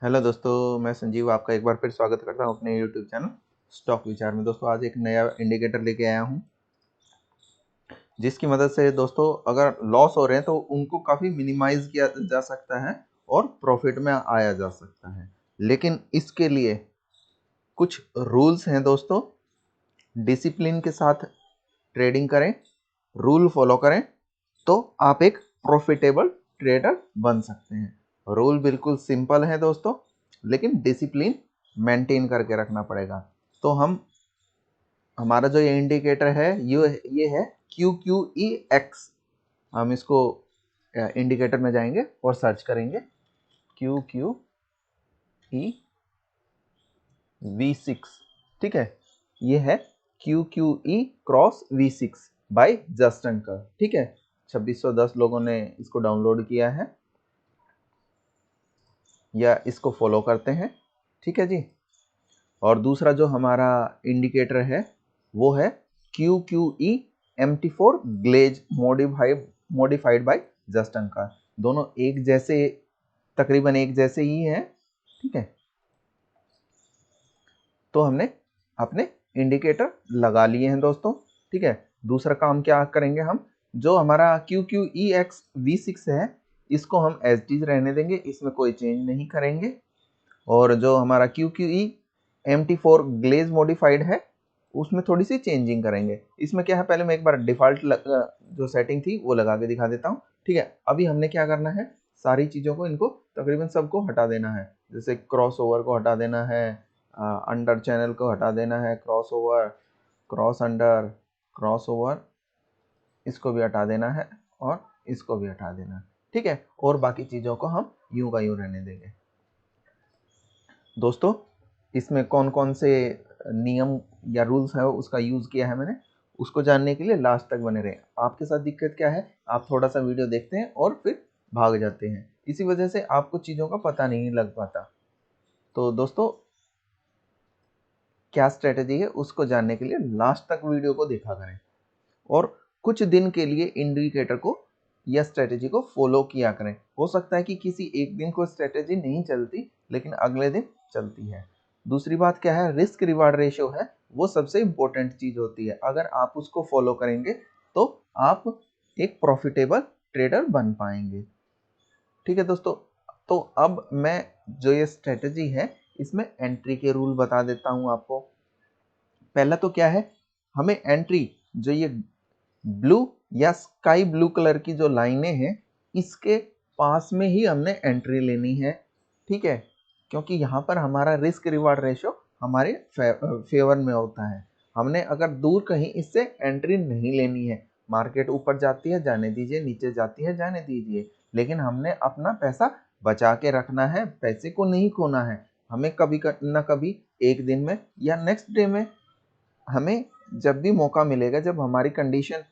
Hello दोस्तों, मैं संजीव आपका एक बार फिर स्वागत करता हूं अपने यूट्यूब चैनल स्टॉक विचार में। दोस्तों आज एक नया इंडिकेटर लेके आया हूं जिसकी मदद से दोस्तों अगर लॉस हो रहे हैं तो उनको काफ़ी मिनिमाइज किया जा सकता है और प्रॉफिट में आया जा सकता है। लेकिन इसके लिए कुछ रूल्स हैं दोस्तों। डिसिप्लिन के साथ ट्रेडिंग करें, रूल फॉलो करें तो आप एक प्रॉफिटेबल ट्रेडर बन सकते हैं। रूल बिल्कुल सिंपल है दोस्तों, लेकिन डिसिप्लिन मेंटेन करके रखना पड़ेगा। तो हमारा जो ये इंडिकेटर है ये है QQEX। हम इसको इंडिकेटर में जाएंगे और सर्च करेंगे QQEV6। ठीक है, ये है QQE cross V6 bye Justin का। ठीक है, 2610 लोगों ने इसको डाउनलोड किया है या इसको फॉलो करते हैं। ठीक है जी। और दूसरा जो हमारा इंडिकेटर है वो है QQE MT4 glaze modified by Justin का। दोनों एक जैसे, तकरीबन एक जैसे ही हैं। ठीक है, तो हमने अपने इंडिकेटर लगा लिए हैं दोस्तों। ठीक है, दूसरा काम क्या करेंगे हम, जो हमारा QQEX V6 है इसको हम एज इट इज रहने देंगे, इसमें कोई चेंज नहीं करेंगे। और जो हमारा QQE MT4 ग्लेज मॉडिफाइड है उसमें थोड़ी सी चेंजिंग करेंगे। इसमें क्या है, पहले मैं एक बार डिफॉल्ट जो सेटिंग थी वो लगा के दिखा देता हूँ। ठीक है, अभी हमने क्या करना है, सारी चीज़ों को, इनको तकरीबन सबको हटा देना है। जैसे क्रॉस ओवर को हटा देना है, अंडर चैनल को हटा देना है, cross over, cross under, cross over, इसको भी हटा देना है और इसको भी हटा देना है। ठीक है, और बाकी चीज़ों को हम यूं का यूं रहने देंगे। दोस्तों इसमें कौन कौन से नियम या रूल्स है उसका यूज़ किया है मैंने, उसको जानने के लिए लास्ट तक बने रहें। आपके साथ दिक्कत क्या है, आप थोड़ा सा वीडियो देखते हैं और फिर भाग जाते हैं, इसी वजह से आपको चीज़ों का पता नहीं लग पाता। तो दोस्तों क्या स्ट्रेटजी है उसको जानने के लिए लास्ट तक वीडियो को देखा करें और कुछ दिन के लिए इंडिकेटर को या स्ट्रेटजी को फॉलो किया करें। हो सकता है कि किसी एक दिन को स्ट्रेटजी नहीं चलती लेकिन अगले दिन चलती है। दूसरी बात क्या है, रिस्क रिवार्ड रेशियो है, वो सबसे इंपॉर्टेंट चीज होती है। अगर आप उसको फॉलो करेंगे तो आप एक प्रॉफिटेबल ट्रेडर बन पाएंगे। ठीक है दोस्तों, तो अब मैं जो ये स्ट्रेटजी है इसमें एंट्री के रूल बता देता हूं आपको। पहला तो क्या है, हमें एंट्री जो ये ब्लू या स्काई ब्लू कलर की जो लाइनें हैं इसके पास में ही हमने एंट्री लेनी है। ठीक है, क्योंकि यहाँ पर हमारा रिस्क रिवार्ड रेशो हमारे फेवर में होता है। हमने अगर दूर कहीं इससे एंट्री नहीं लेनी है, मार्केट ऊपर जाती है जाने दीजिए, नीचे जाती है जाने दीजिए, लेकिन हमने अपना पैसा बचा के रखना है, पैसे को नहीं खोना है। हमें कभी ना कभी एक दिन में या नेक्स्ट डे में, हमें जब भी मौका मिलेगा, जब हमारी कंडीशन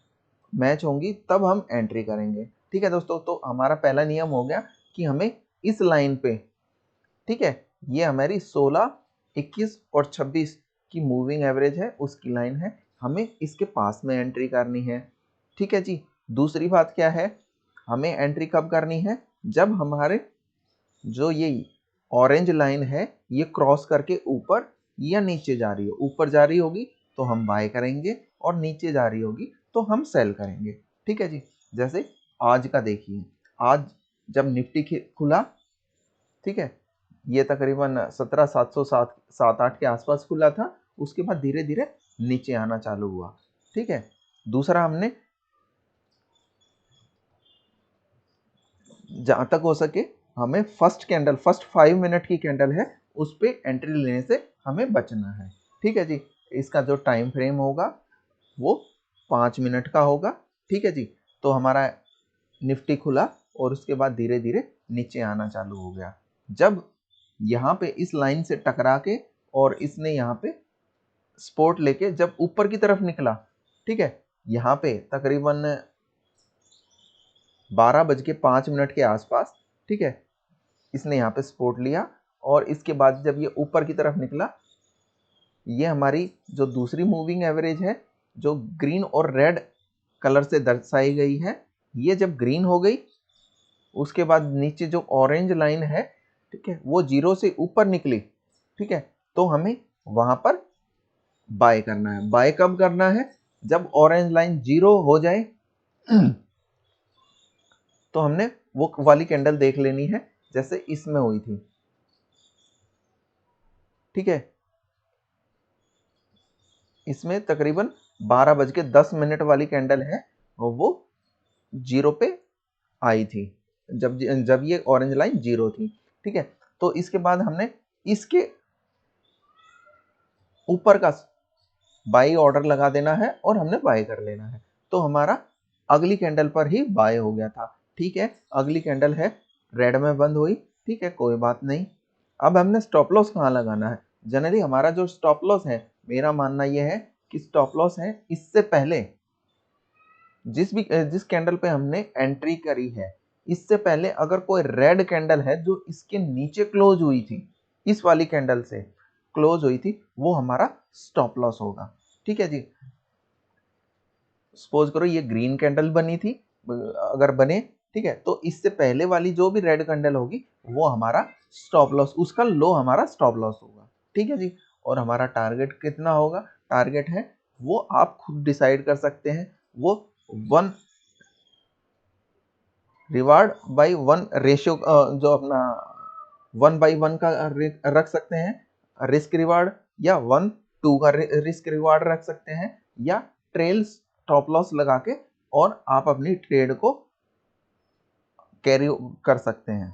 मैच होंगी तब हम एंट्री करेंगे। ठीक है दोस्तों, तो हमारा पहला नियम हो गया कि हमें इस लाइन पे, ठीक है, ये हमारी 16, 21 और 26 की मूविंग एवरेज है, उसकी लाइन है, हमें इसके पास में एंट्री करनी है। ठीक है जी। दूसरी बात क्या है, हमें एंट्री कब करनी है, जब हमारे जो ये ऑरेंज लाइन है ये क्रॉस करके ऊपर या नीचे जा रही हो, ऊपर जा रही होगी तो हम बाय करेंगे और नीचे जा रही होगी तो हम सेल करेंगे। ठीक है जी। जैसे आज का देखिए, आज जब निफ्टी खुला, ठीक है, ये तकरीबन 17,707-7-8 के आसपास खुला था, उसके बाद धीरे धीरे नीचे आना चालू हुआ। ठीक है, दूसरा हमने जहां तक हो सके हमें फर्स्ट 5 मिनट की कैंडल है उस पर एंट्री लेने से हमें बचना है। ठीक है जी। इसका जो टाइम फ्रेम होगा वो 5 मिनट का होगा। ठीक है जी। तो हमारा निफ्टी खुला और उसके बाद धीरे धीरे नीचे आना चालू हो गया। जब यहाँ पे इस लाइन से टकरा के और इसने यहाँ पे सपोर्ट लेके जब ऊपर की तरफ निकला, ठीक है, यहाँ पे तकरीबन 12:05 के आसपास, ठीक है, इसने यहाँ पे सपोर्ट लिया और इसके बाद जब ये ऊपर की तरफ निकला, ये हमारी जो दूसरी मूविंग एवरेज है जो ग्रीन और रेड कलर से दर्शाई गई है, ये जब ग्रीन हो गई उसके बाद नीचे जो ऑरेंज लाइन है ठीक है, वो 0 से ऊपर निकली, ठीक है, तो हमें वहां पर बाय करना है। बाय कब करना है? जब ऑरेंज लाइन 0 हो जाए तो हमने वो वाली कैंडल देख लेनी है जैसे इसमें हुई थी, ठीक है। इसमें तकरीबन 12:10 वाली कैंडल है और वो 0 पे आई थी जब जब ये ऑरेंज लाइन 0 थी, ठीक है। तो इसके बाद हमने इसके ऊपर का बाई ऑर्डर लगा देना है और हमने बाय कर लेना है। तो हमारा अगली कैंडल पर ही बाय हो गया था, ठीक है। अगली कैंडल है रेड में बंद हुई, ठीक है, कोई बात नहीं। अब हमने स्टॉप लॉस कहाँ लगाना है? जनरली हमारा जो स्टॉप लॉस है, मेरा मानना यह है कि स्टॉप लॉस है इससे पहले जिस कैंडल पे हमने एंट्री करी है, इससे पहले अगर कोई रेड कैंडल है जो इसके नीचे क्लोज हुई थी, इस वाली कैंडल से क्लोज हुई थी, वो हमारा स्टॉप लॉस होगा, ठीक है जी। सपोज करो ये ग्रीन कैंडल बनी थी, अगर बने, ठीक है, तो इससे पहले वाली जो भी रेड कैंडल होगी वो हमारा स्टॉप लॉस, उसका लो हमारा स्टॉप लॉस होगा, ठीक है जी। और हमारा टारगेट कितना होगा? टारगेट है वो आप खुद डिसाइड कर सकते हैं, वो 1 रिवार्ड बाई 1 रेशियो, जो अपना 1/1 का रख सकते हैं रिस्क रिवार्ड, या 1:2 का रिस्क रिवार्ड रख सकते हैं, या ट्रेल स्टॉप लॉस लगा के और आप अपनी ट्रेड को कैरी कर सकते हैं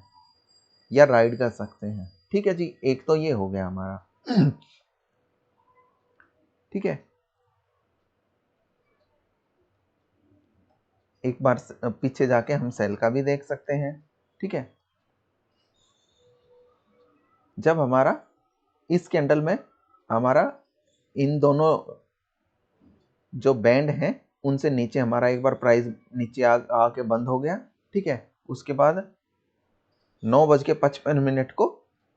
या राइड कर सकते हैं, ठीक है जी। एक तो ये हो गया हमारा ठीक है। एक बार पीछे जाके हम सेल का भी देख सकते हैं, ठीक है। जब हमारा इस कैंडल में हमारा इन दोनों जो बैंड हैं उनसे नीचे हमारा एक बार प्राइस नीचे आके बंद हो गया, ठीक है। उसके बाद 9:55 को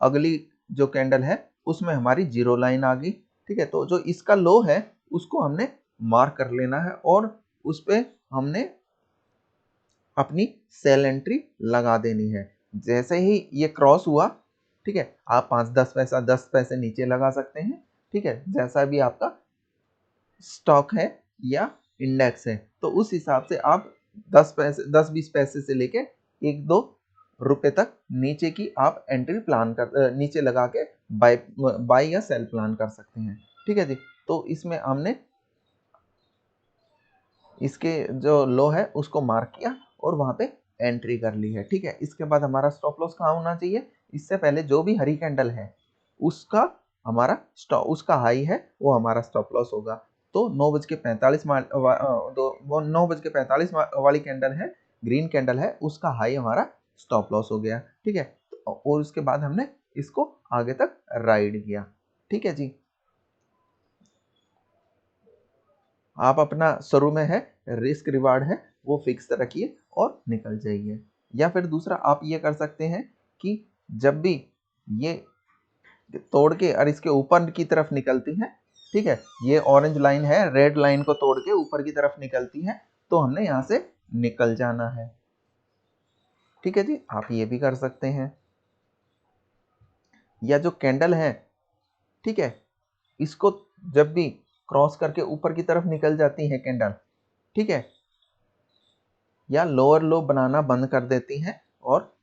अगली जो कैंडल है उसमें हमारी 0 लाइन आ गई, ठीक है। तो जो इसका लो है उसको हमने मार्क कर लेना है और उस पे हमने अपनी सेल एंट्री लगा देनी है। जैसे ही ये क्रॉस हुआ, ठीक है, आप 5-10 पैसा 10 पैसे नीचे लगा सकते हैं, ठीक है, जैसा भी आपका स्टॉक है या इंडेक्स है। तो उस हिसाब से आप 10-20 पैसे से लेके 1-2 रुपए तक नीचे की आप एंट्री प्लान कर नीचे लगा के बाय या सेल प्लान कर सकते हैं, ठीक है जी। तो इसमें हमने इसके जो लो है उसको मार्क किया और वहां पे एंट्री कर ली है, ठीक है। इसके बाद हमारा स्टॉप लॉस कहाँ होना चाहिए? इससे पहले जो भी हरी कैंडल है उसका हमारा स्टॉप, उसका हाई है वो हमारा स्टॉप लॉस होगा। तो 9:45 वो 9:45 वाली कैंडल है, ग्रीन कैंडल है, उसका हाई हमारा स्टॉप लॉस हो गया, ठीक है। और उसके बाद हमने इसको आगे तक राइड किया, ठीक है जी। आप अपना शुरू में है रिस्क रिवार्ड है वो फिक्स रखिए और निकल जाइए। या फिर दूसरा आप ये कर सकते हैं कि जब भी ये तोड़ के और इसके ऊपर की तरफ निकलती है, ठीक है, ये ऑरेंज लाइन है, रेड लाइन को तोड़ के ऊपर की तरफ निकलती है, तो हमने यहाँ से निकल जाना है, ठीक है जी। आप ये भी कर सकते हैं। या जो कैंडल है, ठीक है, इसको जब भी क्रॉस करके ऊपर की तरफ निकल जाती है कैंडल, ठीक है, या लोअर लो बनाना बंद कर देती हैं और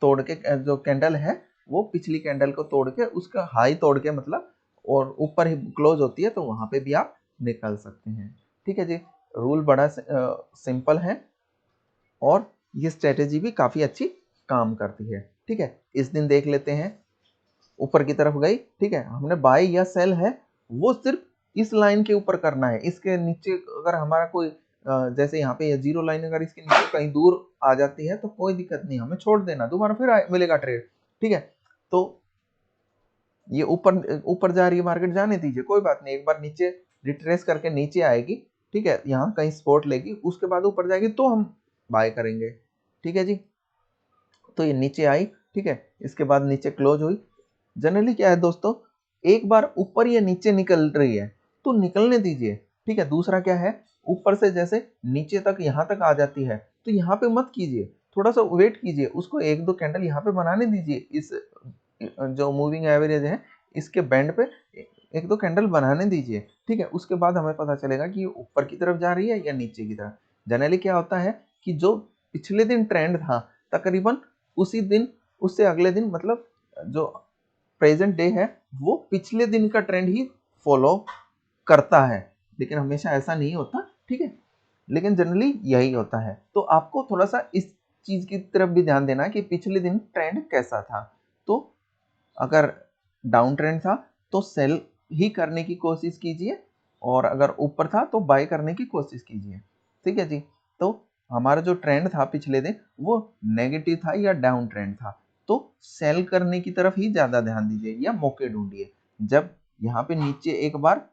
तोड़ के जो कैंडल है वो पिछली कैंडल को तोड़ के उसका हाई तोड़ के मतलब और ऊपर ही क्लोज होती है, तो वहां पे भी आप निकल सकते हैं, ठीक है जी। रूल बड़ा सिंपल है और ये स्ट्रेटेजी भी काफी अच्छी काम करती है, ठीक है। इस दिन देख लेते हैं, ऊपर की तरफ गई, ठीक है, हमने बाय या सेल है वो सिर्फ इस लाइन के ऊपर करना है। इसके नीचे अगर हमारा कोई जैसे यहाँ पे ये 0 लाइन अगर इसके नीचे कहीं दूर आ जाती है तो कोई दिक्कत नहीं, हमें छोड़ देना, दोबारा फिर मिलेगा ट्रेड, ठीक है। तो ये ऊपर ऊपर जा रही है मार्केट, जाने दीजिए, कोई बात नहीं, एक बार नीचे रिट्रेस करके नीचे आएगी, ठीक है, यहाँ कहीं सपोर्ट लेगी, उसके बाद ऊपर जाएगी तो हम बाय करेंगे, ठीक है जी। तो ये नीचे आई, ठीक है, इसके बाद नीचे क्लोज हुई। जनरली क्या है दोस्तों, एक बार ऊपर या नीचे निकल रही है तो निकलने दीजिए, ठीक है। दूसरा क्या है, ऊपर से जैसे नीचे तक यहाँ तक आ जाती है तो यहाँ पे मत कीजिए, थोड़ा सा वेट कीजिए, उसको 1-2 कैंडल यहाँ पे बनाने दीजिए, इस जो मूविंग एवरेज है इसके बैंड पे 1-2 कैंडल बनाने दीजिए, ठीक है। उसके बाद हमें पता चलेगा कि ऊपर की तरफ जा रही है या नीचे की तरफ। जनरली क्या होता है कि जो पिछले दिन ट्रेंड था तकरीबन उसी दिन, उससे अगले दिन, मतलब जो प्रेजेंट डे है वो पिछले दिन का ट्रेंड ही फॉलो करता है, लेकिन हमेशा ऐसा नहीं होता, ठीक है। लेकिन जनरली यही होता है। तो आपको थोड़ा सा इस चीज की तरफ भी ध्यान देना कि पिछले दिन ट्रेंड कैसा था। तो अगर डाउन ट्रेंड था तो सेल ही करने की कोशिश कीजिए, और अगर ऊपर था तो बाय करने की कोशिश कीजिए, ठीक है जी। तो हमारा जो ट्रेंड था पिछले दिन वो नेगेटिव था या डाउन ट्रेंड था, तो सेल करने की तरफ ही ज्यादा ध्यान दीजिए या मौके ढूंढिए। जब यहाँ पे नीचे एक बार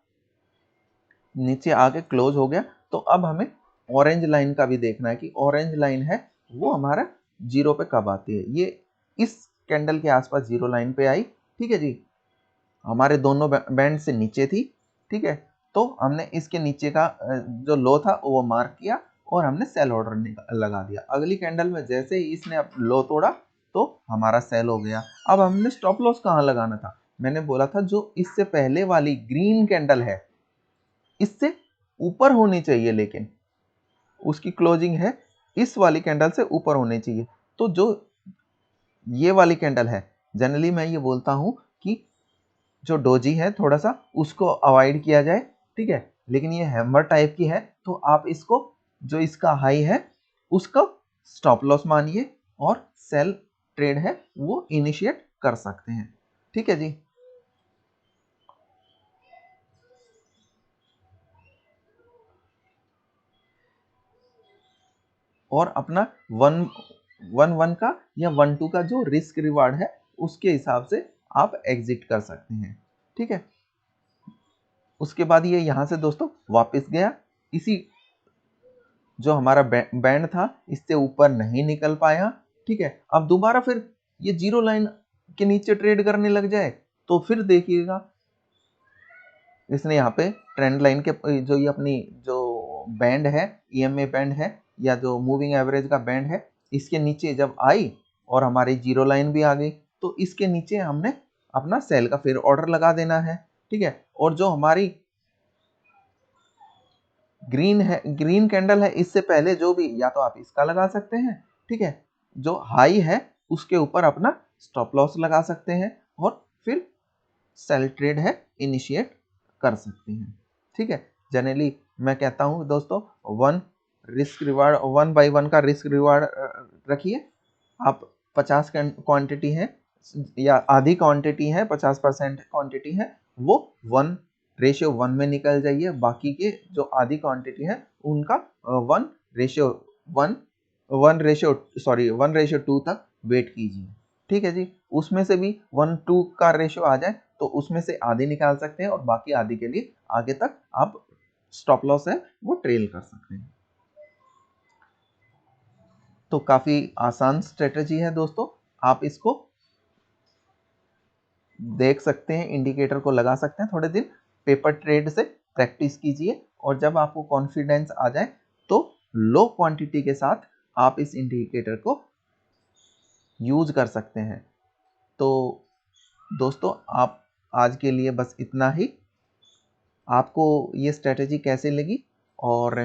नीचे आके क्लोज हो गया तो अब हमें ऑरेंज लाइन का भी देखना है कि ऑरेंज लाइन है वो हमारा जीरो पे कब आती है। ये इस कैंडल के आसपास जीरो लाइन पे आई, ठीक है जी, हमारे दोनों बैंड से नीचे थी, ठीक है। तो हमने इसके नीचे का जो लो था वो मार्क किया और हमने सेल ऑर्डर लगा दिया। अगली कैंडल में जैसे ही इसने लो तोड़ा तो हमारा सेल हो गया। अब हमने स्टॉप लॉस कहाँ लगाना था, मैंने बोला था जो इससे पहले वाली ग्रीन कैंडल है इससे ऊपर होनी चाहिए, लेकिन उसकी क्लोजिंग है इस वाली कैंडल से ऊपर होनी चाहिए। तो जो ये वाली कैंडल है, जनरली मैं ये बोलता हूं कि जो डोजी है थोड़ा सा उसको अवॉइड किया जाए, ठीक है। लेकिन ये हैमर टाइप की है तो आप इसको, जो इसका हाई है उसका स्टॉप लॉस मानिए और सेल ट्रेड है वो इनिशिएट कर सकते हैं, ठीक है जी। और अपना 1-1 का या 1-2 का जो रिस्क रिवार्ड है उसके हिसाब से आप एग्जिट कर सकते हैं, ठीक है। उसके बाद ये यहां से दोस्तों वापस गया, इसी जो हमारा बैंड था इससे ऊपर नहीं निकल पाया, ठीक है। अब दोबारा फिर ये जीरो लाइन के नीचे ट्रेड करने लग जाए तो फिर देखिएगा इसने यहाँ पे ट्रेंड लाइन के जो ये अपनी जो बैंड है, ईएमए बैंड है या जो मूविंग एवरेज का बैंड है, इसके नीचे जब आई और हमारी जीरो लाइन भी आ गई तो इसके नीचे हमने अपना सेल का फिर ऑर्डर लगा देना है, ठीक है। और जो हमारी ग्रीन कैंडल है इससे पहले जो भी, या तो आप इसका लगा सकते हैं, ठीक है, जो हाई है उसके ऊपर अपना स्टॉप लॉस लगा सकते हैं और फिर सेल ट्रेड है इनिशिएट कर सकते हैं, ठीक है। जनरली मैं कहता हूं दोस्तों 1 का रिस्क रिवार्ड रखिए। आप 50 क्वांटिटी है या आधी क्वांटिटी है, 50% क्वांटिटी है, वो 1:1 में निकल जाइए। बाकी के जो आधी क्वांटिटी है उनका 1:2 तक वेट कीजिए, ठीक है जी। उसमें से भी 1:2 का रेशियो आ जाए तो उसमें से आधी निकाल सकते हैं और बाकी आधी के लिए आगे तक आप स्टॉप लॉस है वो ट्रेल कर सकते हैं। तो काफी आसान स्ट्रेटजी है दोस्तों, आप इसको देख सकते हैं, इंडिकेटर को लगा सकते हैं, थोड़े दिन पेपर ट्रेड से प्रैक्टिस कीजिए और जब आपको कॉन्फिडेंस आ जाए तो लो क्वांटिटी के साथ आप इस इंडिकेटर को यूज कर सकते हैं। तो दोस्तों आप आज के लिए बस इतना ही। आपको ये स्ट्रेटजी कैसे लगी और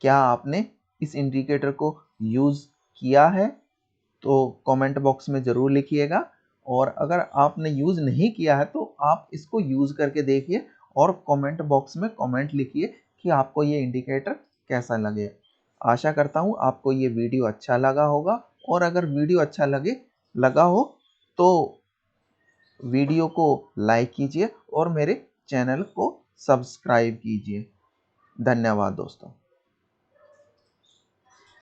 क्या आपने इस इंडिकेटर को यूज किया है, तो कमेंट बॉक्स में ज़रूर लिखिएगा। और अगर आपने यूज़ नहीं किया है तो आप इसको यूज़ करके देखिए और कमेंट बॉक्स में कमेंट लिखिए कि आपको ये इंडिकेटर कैसा लगे। आशा करता हूँ आपको ये वीडियो अच्छा लगा होगा, और अगर वीडियो अच्छा लगा हो तो वीडियो को लाइक कीजिए और मेरे चैनल को सब्सक्राइब कीजिए। धन्यवाद दोस्तों।